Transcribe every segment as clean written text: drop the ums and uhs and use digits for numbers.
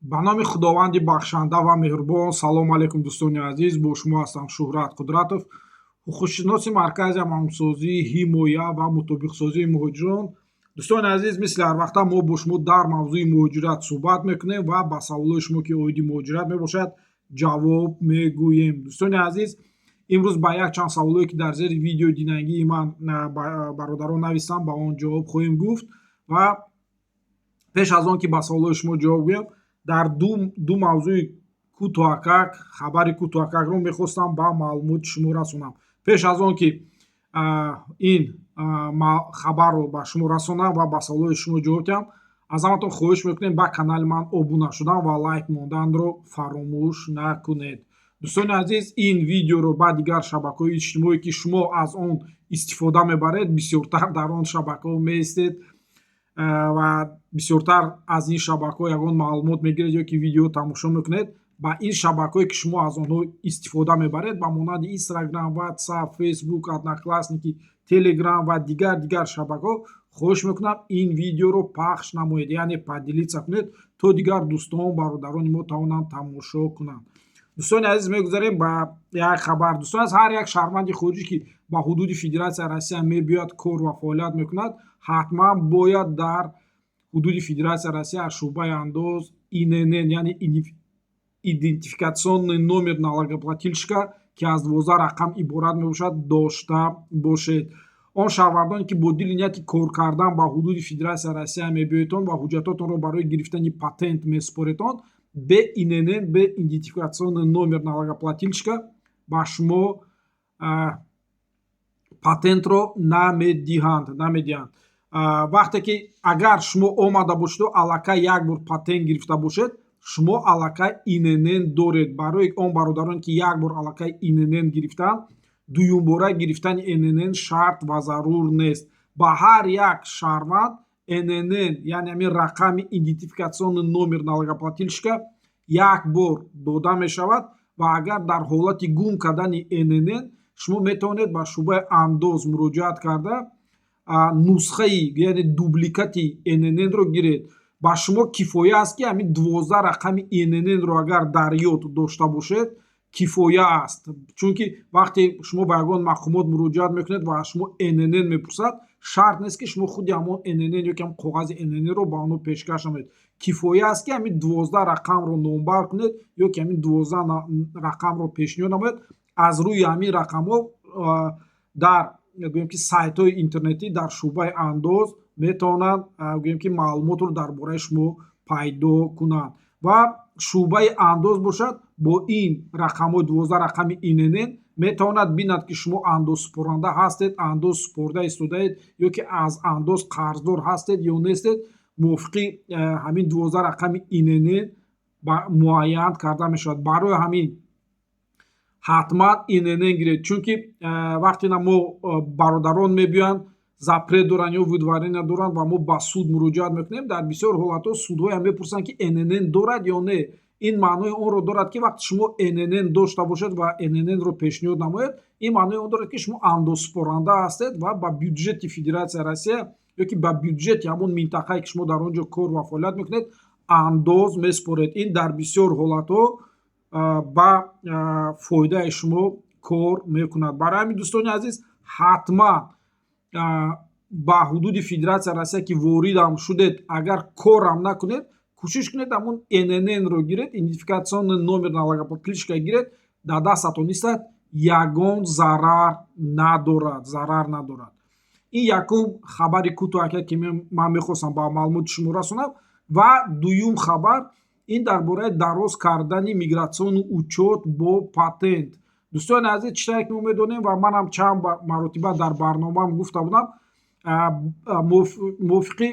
ба номи худованди бахшанда ва меҳрубон. Салому алайкум дӯстони азиз, бо шумо ҳастам Шуҳрат Қудратов, ҳуқуқшиноси маркази амалсозии ҳимоя ва мутобиқсозии муҳоҷирон. дӯстони азиз, мисли ҳар вақта мо бо шумо дар мавзӯи муҳоҷират суҳбат мекунем ва ба саволои шумо ки оиди муҳоҷират мебошад ҷавоб мегӯем. дӯстони азиз, имрӯз ба якчанд саволое ки дар зери видеои динагии ман бародарон навистам, ба он ҷавоб хоҳем гуфт. ва пеш аз он ки ба саволои шумо ҷавоб гӯям, дар ду мавзӯи кӯтоҳакак, хабари кӯтоҳакакро мехостам ба маълумоти шумо расонам. Пеш аз он ки ин хабарро ба шумо расонам ва ба саволои шумо ҷавоб диҳам, аз ҳаматон хоҳиш мекунем ба канали ман обуна шудан ва лайк монданро фаромӯш накунед. дӯстони азиз, ин видеоро ба дигар шабакаҳои иҷтимоӣ ки шумо аз он истифода мебаред, бисёртар дар он шабакаҳо меистед ва бисёртар аз ин шабакаҳо ягон маълумот мегиред ё ки видео тамошо мекунед. Ба ин шабакаҳое ки шумо аз онҳо истифода мебаред ба монанди Instagram, WhatsApp, Facebook, Одноклассники, Telegram ва дигар шабакаҳо хоҳиш мекунам ин видеоро пахш намоед, яъне поделиться кунед, то дигар дӯстон, бародарони мо тавонанд тамошо кунанд. дӯстони азиз, мегузарем ба як хабар. дӯстони азиз, ҳар як шаҳрванди хориҷӣ ки ба ҳудуди Федератсияи Россия мебиёяд, кор ва фаъолият мекунад, ҳатман бояд дар ҳудуди Федератсияи Россия аз шуъбаи андоз ИНН, яъне идентификатсионный номер налогоплательщика ки аз 12 рақам иборат мебошад, дошта бошед. Он шаҳрвандоне ки бо дили нияти кор кардан ба ҳудуди Федератсияи Россия мебиёедон ва ҳуҷҷатотонро барои гирифтани патент месупоредон, бе ИНН, бе идентификатсионный номер налогоплательщика ба шумо патентро намедиҳанд. вақте ки агар шумо омада бошеду аллакай як бор патент гирифта бошед, шумо аллакай ИНН доред. Барои он бародароне ки як бор аллакай ИНН гирифтаанд, дуюмбора гирифтани ИНН шарт ва зарур нест. Ба ҳар як шаҳрванд ИНН, яъне ҳамин рақами идентификатсионный номер налогоплательщика як бор дода мешавад ва агар дар ҳолати гум кардани ИНН шумо метавонед ба шуъбаи андоз муроҷиат карда нусхаи, яъне дубликати ИНН-ро гиред. ба шумо кифоя аст ки ҳамин 12 рақами ИНН-ро агар дар ёд дошта бошед, кифоя аст. чунки вақте шумо ба ягон мақомот муроҷиат мекунед ва шумо ИНН мепурсад, шарт нест ки шумо худи ҳамон ИНН ё ки ҳам коғази ИНН-ро ба онҳо пешкаш намоед. кифоя аст ки ҳамин 12 рақамро номбар кунед ё ки ҳамин 12 рақамро пешниҳод намоед. аз рӯи ҳамин рақамҳо дар гӯем ки сайтҳои интернетӣ дар шуъбаи андоз метавонанд гӯем ки маълумотро дар бораи шумо пайдо кунанд. ва шуъбаи андоз бошад, бо ин рақамҳои 12 рақами ИНН метавонад бинад ки шумо андозсупоранда ҳастед, андоз супорда истодаед ё ки аз андоз қарздор ҳастед ё нестед. мувофиқи ҳамин 12 рақами ИНН муайян карда мешавад. барои ҳамин ҳатман ИНН гиред, чунки вақте мо бародарон мебиёянд, запрет доранд ё видварения доранд ва мо ба суд муроҷиат мекунем, дар бисёр ҳолатҳо судҳоям мепурсанд ки ИНН дорад ё не. ин маънои онро дорад ки вақте шумо ИНН дошта бошед ва ИНН-ро пешниҳод намоед, ин маънои он дорад ки шумо андозсупоранда ҳастед ва ба бюджети Федератсияи Россия ё ки ба бюджети ҳамон минтақае ки шумо дар он ҷо кор ва фаъолият мекунед, андоз месупоред. ин дар бисёр ҳолатҳо ба фоидаи шумо кор мекунад. барои ҳамин дӯстони азиз, ҳатман ба ҳудуди Федератсияи Россия ки воридам шудед, агар корам накунед, кӯшиш кунед ҳамон ИНН-ро гиред, идентификатсионный номер налогоплательщика гиред, дар дастатон истад, ягон зарар надорад. ин якум хабари кӯтоҳака ки ман мехостам ба маълумоти шумо расонам. ва дуюм хабар, ин дар бораи дароз кардани мигратсиону учёт бо патент. дӯстони азиз, чизе ки мо медонем ва манам чанд маротиба дар барномаам гуфта будам, мувофиқи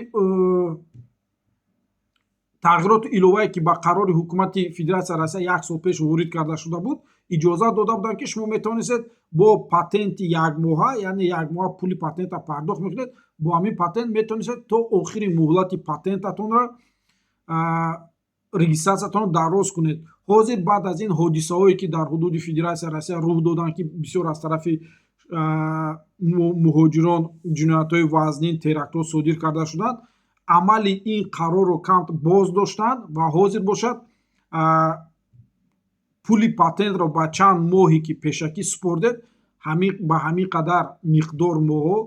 тағйироти иловае ки ба қарори ҳукумати Федератсияи Россия як сол пеш ворид карда шуда буд, иҷозат дода буданд ки шумо метавонистед бо патенти якмоҳа, яъне якмоҳа пули патента пардохт мекунед, бо ҳамин патент метавонистед то охири муҳлати патентатонро регистратсиятонро дароз кунед. ҳозир баъд аз ин ҳодисаҳое ки дар ҳудуди Федератсияи Россия рух доданд ки бисёр аз тарафи муҳоҷирон ҷиноятҳои вазнин, терактҳо содир карда шуданд, амали ин қарорро камт боз доштанд ва ҳозир бошад пули патентро ба чанд моҳе ки пешакӣ супордед ба ҳамин қадар миқдор моҳҳо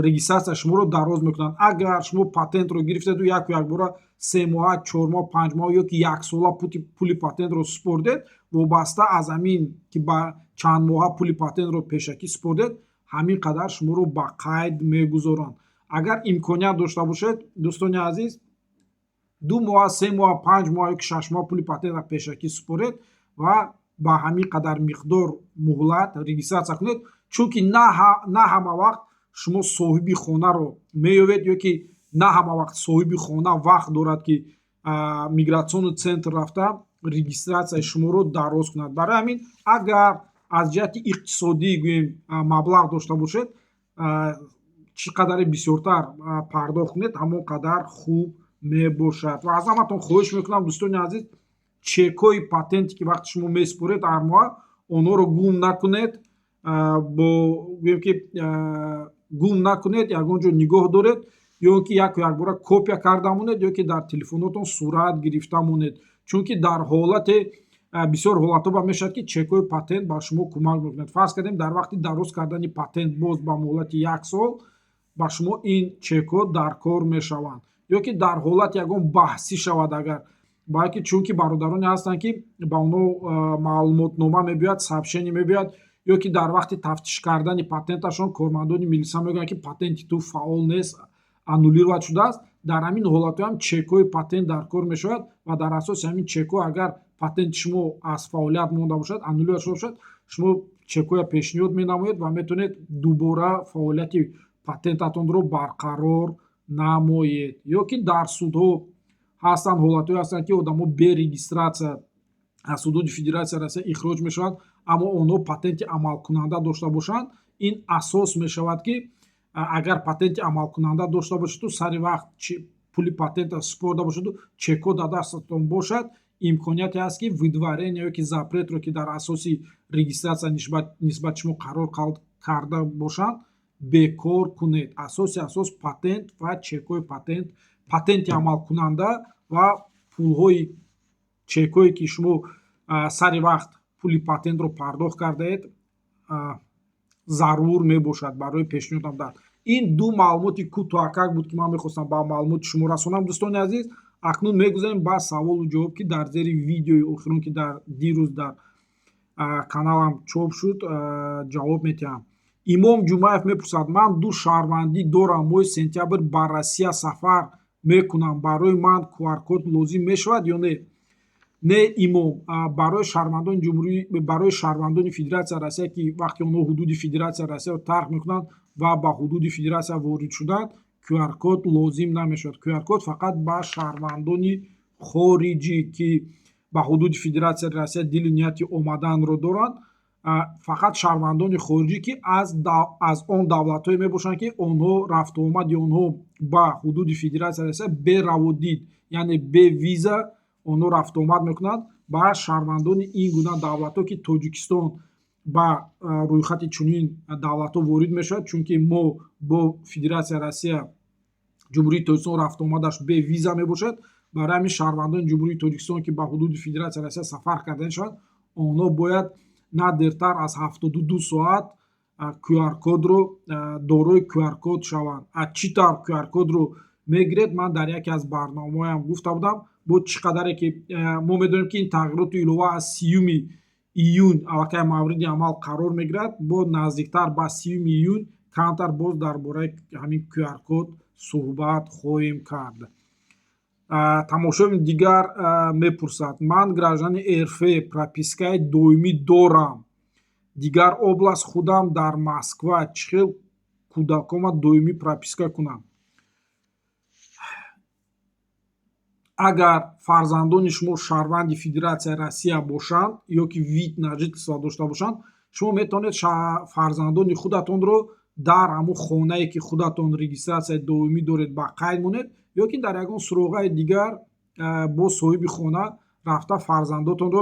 регистратсияи шуморо дароз мекунанд. Агар шумо патентро гирифтеду яку якбора 3 моҳа 4 моҳ 5 моҳ ёки яксола пули патентро супордед, вобаста аз ҳамин ки ба чанд моҳа пули патентро пешакӣ супордед, ҳамин қадар шуморо ба қайд мегузоранд. Агар имконият дошта бошед, дӯстони азиз, 2 моҳа 3 моҳа 5 моҳа ёки 6 моҳа пули патентро пешакӣ супоред ва ба ҳамин қадар миқдор муҳлат регистратсия кунед, чунки на ҳама вақт шумо соҳиби хонаро меёвед ёки на ҳама вақт соҳиби хона вақт дорад ки мигратсиону центр рафта регистратсияи шуморо дароз кунад. Барои ҳамин агар аз ҷиҳати иқтисодӣ гӯем маблағ дошта бошед, чӣ қадаре бисёртар пардохт кунед, ҳамон қадар хуб мебошад. Ва аз ҳаматон хоҳиш мекунам, дӯстони азиз, чекҳои патенте ки вақти шумо месупоред ҳар моҳа, онҳоро гум накунед, гӯем ки гум накунед, ягон ҷо нигоҳ доред, ё ки яку якбора копия карда монед, ёки дар телефонотон сурат гирифта монед, чунки дар ҳолате бисёр ҳолатҳо ба мешавад ки чекҳои патент ба шумо кӯмак мекунад. Фарз кардем дар вақти дароз кардани патент боз ба муҳлати 1 сол ба шумо ин чекҳо дар кор мешаванд, ёки дар ҳолати ягон баҳсӣ шавад, агар балки чунки бародароне ҳастанд ки ба онҳо маълумотнома мебиёяд, сообщение мебиёяд, ёки дар вақти тафтиш кардани патенташон кормандони милиса мегӯянд ки патенти ту фаъол нест, аннулировать шудааст. Дар ҳамин ҳолатҳо ҳам чекҳои патент дар кор мешавад ва дар асоси ҳамин чекҳо агар патенти шумо аз фаъолият монда бошад, аннулировать шуда бошад, шумо чекҳоя пешниҳод менамоед ва метавонед дубора фаъолияти патентатонро барқарор намоед. Ёки дар судҳо ҳастанд, ҳолатҳое ҳастанд ки одамо бе регистратсия аз ҳудуди Федератсияи Россия ихроҷ мешаванд, аммо онҳо патенти амалкунанда дошта бошанд. Ин асос мешавад ки агар патенти амалкунанда дошта бошеду, сари вақт пули патента супорда бошеду, чекҳо дар дастатон бошад, имконияте ҳаст ки видварение ёки запретро ки дар асоси регистратсия нисбати шумо қарор карда бошанд, бекор кунед. Асос патент ва чекҳои патент, патенти амалкунанда ва пулҳои чекҳое ки шумо сари вақт пули патентро пардохт кардаед зарур мебошад барои пешниҳодам дар. Ин ду маълумоти кӯтоҳакак буд, ки ман мехостам ба маълумоти шумо расонам. Дӯстони азиз, акнун мегузарем ба саволу ҷавоб, ки дар зери видеои охирон ки дар дирӯз дар каналам чоп шуд, ҷавоб метиҳам. Имом Ҷумаев мепурсад: ман 2 шаҳрвандӣ дорам, моҳи сентябр ба Россия сафар мекунам, барои ман QR-код лозим мешавад ё не? Не имом, барои шаҳрвандони Федератсияи Россия ки вақти онҳо ҳудуди Федератсияи Россияро тарк мекунанд ва ба ҳудуди Федератсия ворид шуданд, QR-код лозим намешавад. QR-код фақат ба шаҳрвандони хориҷӣ ки ба ҳудуди Федератсияи Россия дили нияти омаданро доранд, фақат шаҳрвандони хориҷӣ ки аз он давлатҳое мебошанд ки онҳо рафтуомади онҳо ба ҳудуди Федератсияи Россия бе раводид, яъне бе виза онҳо рафтуомад мекунанд. Ба шаҳрвандони ин гуна давлатҳо ки Тоҷикистон ба рӯйхати чунин давлатҳо ворид мешавад, чунки мо бо Федератсияи Россия, ҷумҳурии Тоҷикистон рафтуомадаш бе виза мебошад. Барои ҳамин шаҳрвандони ҷумҳурии Тоҷикистон ки ба ҳудуди Федератсияи Россия сафар карда мешаванд, онҳо бояд на дертар аз 72 соат QR-кодро дорои QR-код шаванд. Аз чӣ тавр QR-кодро мегиред? Ман дар яке аз барномаҳоям гуфта будам. Бо чӣ қадаре ки мо медонем ки ин тағйироти илова аз 30 июн аллакай мавриди амал қарор мегирад, бо наздиктар ба 30 июн камтар боз дар бораи ҳамин QR-код суҳбат хоҳем кард. Тамошобин дигар мепурсад: ман граждани РФ пропискаи доимӣ дорам, дигар област худам дар Москва, чӣ хел кӯдакома доимӣ прописка кунам? Агар фарзандони шумо шаҳрванди Федератсияи Россия бошанд ё ки вид на жительство дошта бошанд, шумо метавонед фарзандони худатонро дар ҳамун хонае ки худатон регистратсияи доимӣ доред ба қайд монед, ё ки дар ягон суроғаи дигар бо соҳиби хона рафта фарзандотонро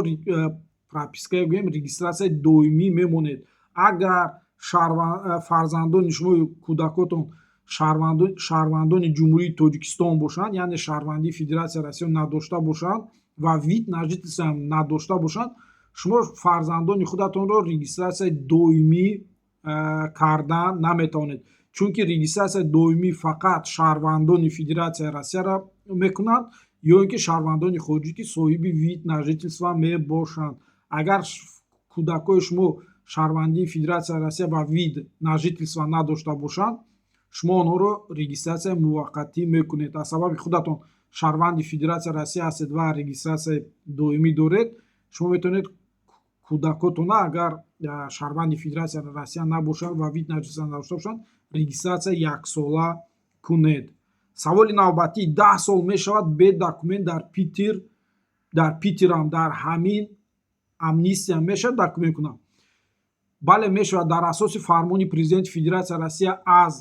пропискае гӯем регистратсияи доимӣ мемонед. Агар фарзандони шумо кӯдакотон шаҳрвандони ҷумҳурии Тоҷикистон бошанд, яъне шаҳрвандии Федератсияи Россия надошта бошанд ва вид на жительствоам надошта бошанд, шумо фарзандони худатонро регистратсияи доимӣ кардан наметавонед, чунки регистратсияи доимӣ фақат шаҳрвандони Федератсияи Россияро мекунанд ё ин ки шаҳрвандони хориҷӣ ки соҳиби вид на жительство мебошанд. Агар кӯдакои шумо шаҳрвандии Федератсияи Россия ва вид на жительство надошта бошанд, шумо онҳоро регистратсияи муваққатӣ мекунед. аз сабаби худатон шаҳрванди Федератсияи Россия ҳастед ва регистратсияи доимӣ доред, шумо метавонед кӯдакотона агар шаҳрванди Федератсияи Россия набошанд ва вид на жительство надошта бошанд, регистратсияи яксола кунед. саволи навбатӣ: 10 сол мешавад бе документ дар Питерам дар ҳамин амнистия мешавад документ кунам? бале мешавад. дар асоси фармони президенти Федератсияи Россия аз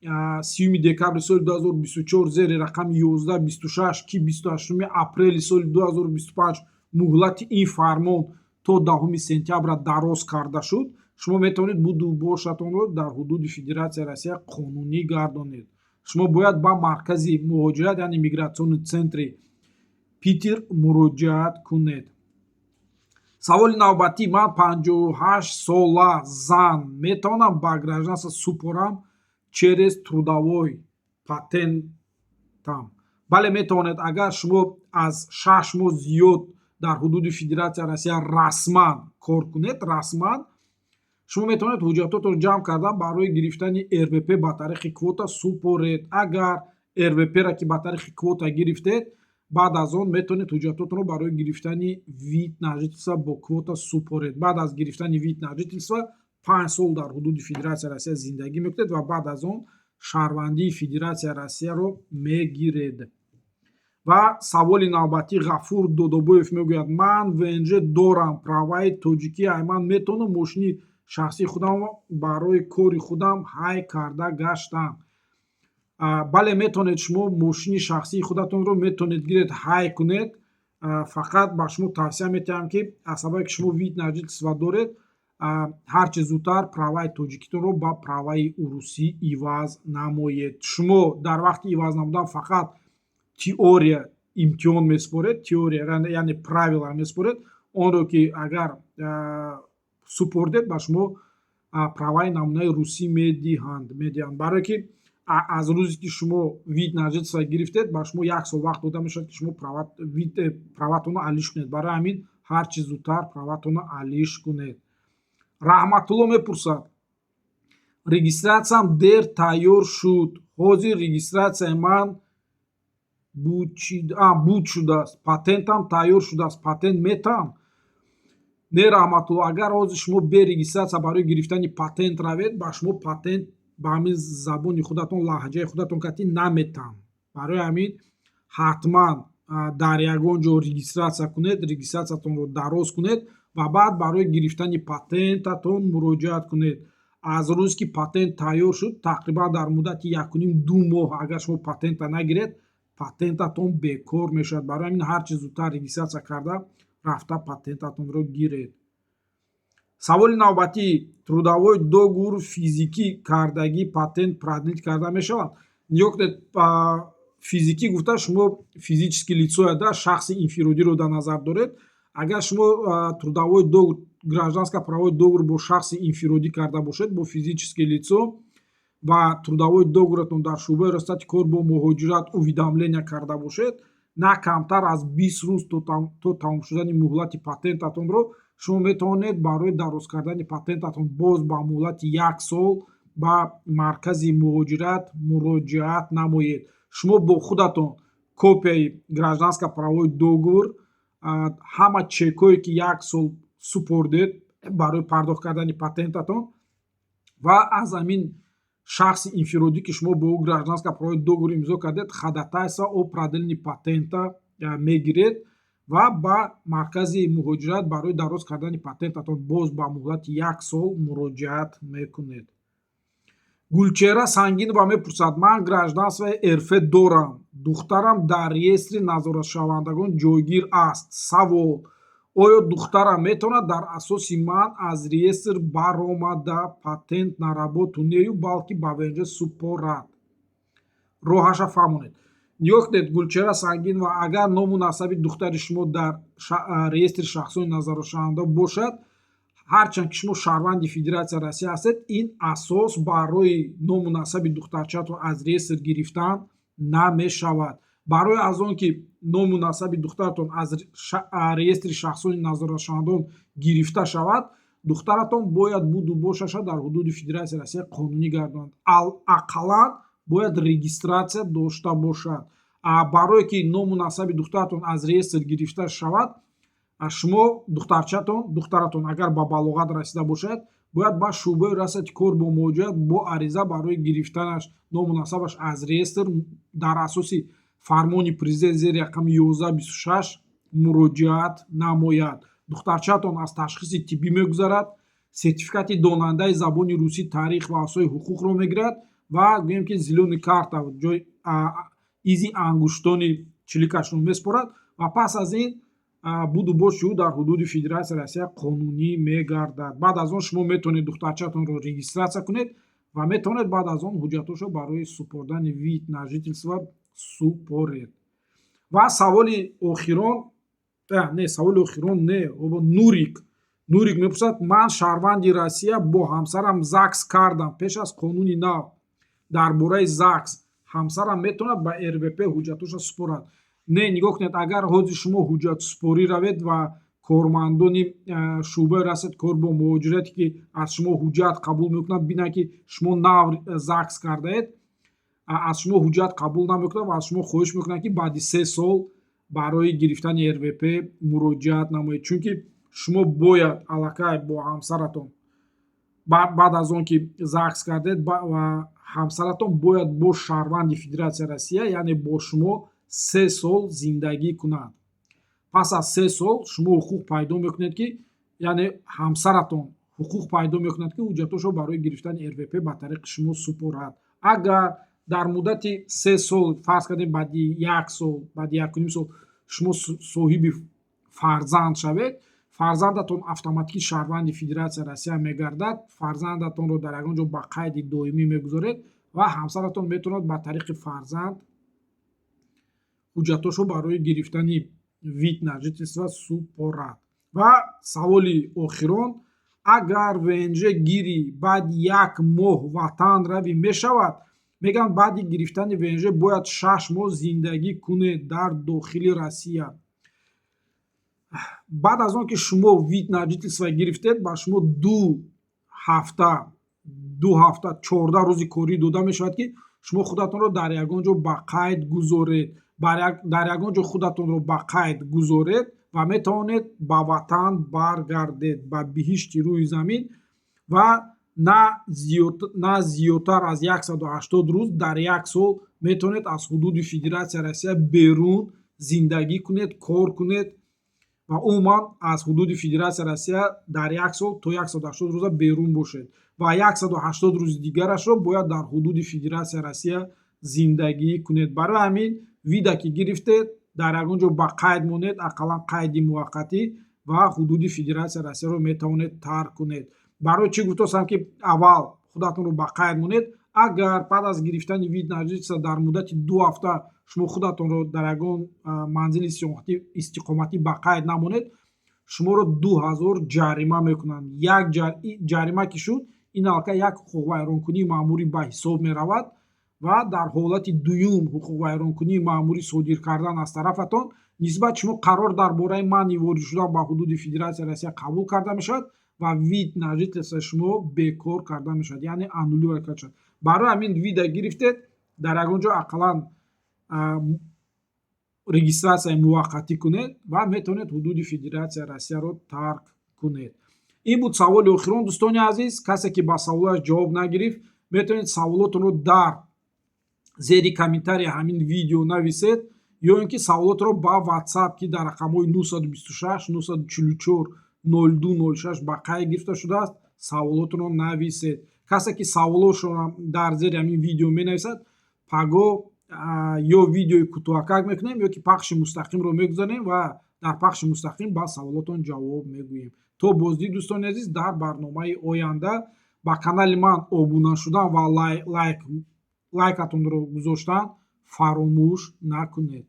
30 декабри соли 2024 зери рақами 1126 ки 28 апрели соли 2025 муҳлати ин фармон то 10 сентябра дароз карда шуд, шумо метавонед буду бошатонро дар ҳудуди Федератсияи Россия қонунӣ гардонед. шумо бояд ба маркази муҳоҷират яъне мигратсиони центри Питер муроҷиат кунед. саволи навбатӣ: ман 58 сола зан метавонам ба гражданство супорам через трудовой патентам? бале метавонед. агар шумо аз 6 моҳ зиёд дар ҳудуди Федератсияи Россия расман кор кунед, шумо метавонед ҳуҷҷатотро ҷамъ карда барои гирифтани РВП ба тариқи квота супоред. агар РВП-ра ки ба тариқи квота гирифтед, баъд аз он метавонед ҳуҷҷатотро барои гирифтани вид на жительство бо квота супоред. баъд аз гирифтани вид на жительство 5 сол дар ҳудуди Федератсияи Россия зиндагӣ мекунед ва баъд аз он шаҳрвандии Федератсияи Россияро мегиред. ва саволи навбатӣ: Ғафур Додобоев мегӯяд: ман ВНЖ дорам, праваи тоҷикӣ ай, ман метавонам мошини шахсии худам барои кори худам ҳай карда гаштам? бале метавонед. шумо мошини шахсии худатонро метавонед гиред ҳай кунед. фақат ба шумо тавсия метиҳам ки аз сабабе ки шумо вид на жительство доред, ҳарчи зудтар праваи тоҷикитонро ба праваи урусӣ иваз намоед. шумо дар вақти иваз намудан фақат теория имтиҳон месупоред, теория яъне правила месупоред. онро ки агар супордед ба шумо праваи намунаи русӣ медиҳанд, барое ки аз рӯзе ки шумо вид на жительство гирифтед, ба шумо 1 сол вақт дода мешавад ки шумо праватонро алиш кунед. барои ҳамин ҳарчи зудтар праватонро алиш кунед. Раҳматулло мепурсад: регистратсиям дер тайёр шуд, ҳозир регистратсияи ман буд шудааст, патентам тайёр шудааст, патент метаҳам? не раҳматулло, агар ҳозир шумо бе регистратсия барои гирифтани патент равед, ба шумо патент ба ҳамин забони худатон, лаҳҷаи худатон кати наметаҳам. барои ҳамин ҳатман дар ягон ҷо регистратсия кунед, регистратсиятонро дароз кунед ва баъд барои гирифтани патентатон муроҷиат кунед. аз рӯзе ки патент тайёр шуд, тақрибан дар муддати 1.5-2 моҳ агар шумо патента нагиред, патентатон бекор мешавад. барои ҳамин ҳарчи зудтар регистратсия карда рафта патентатонро гиред. саволи навбатӣ: трудовой договор физикӣ кардагӣ патент продлит карда мешавад? нигоҳ кунед, физикӣ гуфта шумо физически лицое, шахси инфиродиро дар назар доред. агар шумо трудовой договор, гражданско-правовой договор бо шахси инфиродӣ карда бошед, бо физически лицо, ва трудовой договоратон дар шӯъбаи риёсати кор бо муҳоҷират уведомления карда бошед, на камтар аз 20 рӯз то тамом шудани муҳлати патентатонро шумо метавонед барои дароз кардани патентатон боз ба муҳлати 1 сол ба маркази муҳоҷират муроҷиат намоед. шумо бо худатон копияи гражданско-правовой договор, ҳама чекҳое ки 1 сол супордед барои пардохт кардани патентатон ва аз ҳамин шахси инфиродӣ ки шумо бо ӯ гражданско-правовой договор имзо кардед ходатайство о продлени патента мегиред ва ба маркази муҳоҷират барои дароз кардани патентатон боз ба муҳлати 1 сол муроҷиат мекунед. Гулчеҳра Сангинова мепурсад: ман гражданствои РФ дорам, духтарам дар реестри назоратшавандагон ҷойгир аст. савол: оё духтарам метавонад дар асоси ман аз реестр баромада патент наработу нею балки ба ВНЖ супорад? роҳаша фаҳмонед. нигоҳ кунед Гулчеҳра Сангин ва агар ному насаби духтари шумо дар реестри шахсони назоратшаванда бошад, ҳарчанд ки шумо шаҳрванди Федератсияи Россия ҳастед, ин асос барои ному насаби духтарчаатон аз реестр гирифтан намешавад. барои аз он ки ному насаби духтаратон аз реестри шахсони назоратшавандагон гирифта шавад, духтаратон бояд буду бошаша дар ҳудуди Федератсияи Россия қонунӣ гардонад. ақаллан бояд регистратсия дошта бошад. барое ки ному насаби духтаратон аз реестр гирифта шавад, шумо духтаратон агар ба балоғат расида бошад, бояд ба шӯъбаи расати кор бо муроҷиат бо ариза барои гирифтанаш ному насабаш аз реестр дар асоси фармони президент зери рақами 1126 муроҷиат намояд. духтарчаатон аз ташхиси тиббӣ мегузарад, сертификати донандаи забони русӣ, таърих ва асои ҳуқуқро мегирад ва гӯем ки зелёни карта ҷои изи ангуштони чликашро меспорад ва пас аз ин буду боши ӯ дар ҳудуди Федератсияи Россия қонунӣ мегардад. баъд аз он шумо метавонед духтарчаатонро регистратсия кунед ва метавонед баъд аз он ҳуҷҷатҳошро барои супордани вид на жительство супоред. ва саволи охирон Нурик мепурсад: ман шаҳрванди Россия бо ҳамсарам ЗАГС кардам. пеш аз қонуни нав дар бораи ЗАГС ҳамсарам метавонад ба РВП ҳуҷҷатҳоша супорад? Не, нигоҳ кунед, агар ҳозир шумо ҳуҷҷатсупорӣ равед ва кормандони шӯъбаи расати кор бо муҳоҷирате ки аз шумо ҳуҷҷат қабул мекунанд, бинанд ки шумо нав ЗАГС кардаед, аз шумо ҳуҷҷат қабул намекунанд ва аз шумо хоҳиш мекунанд ки баъди 3 сол барои гирифтани РВП муроҷиат намоед. чунки шумо бояд аллакай бо ҳамсаратон баъд аз он ки ЗАГС кардаед ва ҳамсаратон бояд бо шаҳрванди Федератсияи Россия, яъне бо шумо 3 сол зиндагӣ кунад. пас аз 3 сол шумо ҳуқуқ пайдо мекунед ки, яъне ҳамсаратон ҳуқуқ пайдо мекунад ки ҳуҷҷатҳошро барои гирифтани РВП ба тариқи шумо супорад. агар дар муддати 3 сол, фарз кардем баъди 1 сол, баъди 1.5 сол шумо соҳиби фарзанд шавед, фарзандатон автоматикӣ шаҳрванди Федератсияи Россия мегардад. фарзандатонро дар ягон ҷо ба қайди доимӣ мегузоред ва ҳамсаратон метавонад ба тариқи фарзанд ҳуҷҷатҳошро барои гирифтани вид на жительство супорад. ва саволи охирон: агар ВНЖ гирӣ баъди 1 моҳ ватан равӣ мешавад, мегӯянд баъди гирифтани ВНЖ бояд 6 моҳ зиндагӣ кунед дар дохили Россия. баъд аз он ки шумо вид на жительство гирифтед, ба шумо 2 ҳафта 14 рӯзи корӣ дода мешавад ки шумо худатонро дар ягон ҷо ба қайд гузоред. дар ягон ҷо худатонро ба қайд гузоред ва метавонед ба ватан баргардед, ба биҳишти рӯи замин, ва на зиёдтар аз 180 рӯз дар 1 сол метавонед аз ҳудуди Федератсияи Россия берун зиндагӣ кунед, кор кунед ва умуман аз ҳудуди Федератсияи Россия дар 1 сол то 180 рӯза берун бошед ва 180 рӯзи дигарашро бояд дар ҳудуди Федератсияи Россия зиндагӣ кунед. барои ҳамин вида ки гирифтед, дар ягон ҷо ба қайд монед, ақаллан қайди муваққатӣ, ва ҳудуди Федератсияи Россияро метавонед тарк кунед. барои чӣ гуфтастам ки аввал худатонро ба қайд монед? агар пас аз гирифтани вид на жительство дар муддати 2 ҳафта шумо худатонро дар ягон манзили истиқоматӣ ба қайд намонед, шуморо 2000 ҷарима мекунанд. як ҷарима ки шуд, ин аллакай як ҳуқуқвайронкунии маъмурӣ ба ҳисоб меравад ва дар ҳолати дуюм ҳуқуқвайронкунии маъмурӣ содир кардан аз тарафатон нисбат шумо қарор дар бораи манъи ворид шудан ба ҳудуди Федератсияи Россия қабул карда мешавад ва вид на жительствои шумо бекор карда мешавад, яъне аннулировка карда мешавад. барои ҳамин вида гирифтед, дар ягон ҷо ақаллан регистратсияи муваққатӣ кунед ва метавонед ҳудуди Федератсияи Россияро тарк кунед. ин буд саволи охирон. дӯстони азиз, касе ки ба саволаш ҷавоб нагирифт, метавонед саволотонро дар зери комментария ҳамин видео нависед ё ин ки саволотро ба WhatsApp ки дар рақамҳои 926 944 0206 ба қайд гирифта шудааст, саволотро нависед. касе ки саволошро дар зери ҳамин видео менависад, паго ё видеои кӯтоҳакак мекунем ё ки пахши мустақимро мегузарем ва дар пахши мустақим ба саволотон ҷавоб мегӯем. то боздид дӯстони азиз, дар барномаи оянда ба канали ман обуна шудан ва лайк лайкатонро гузоштан фаромӯш накунед.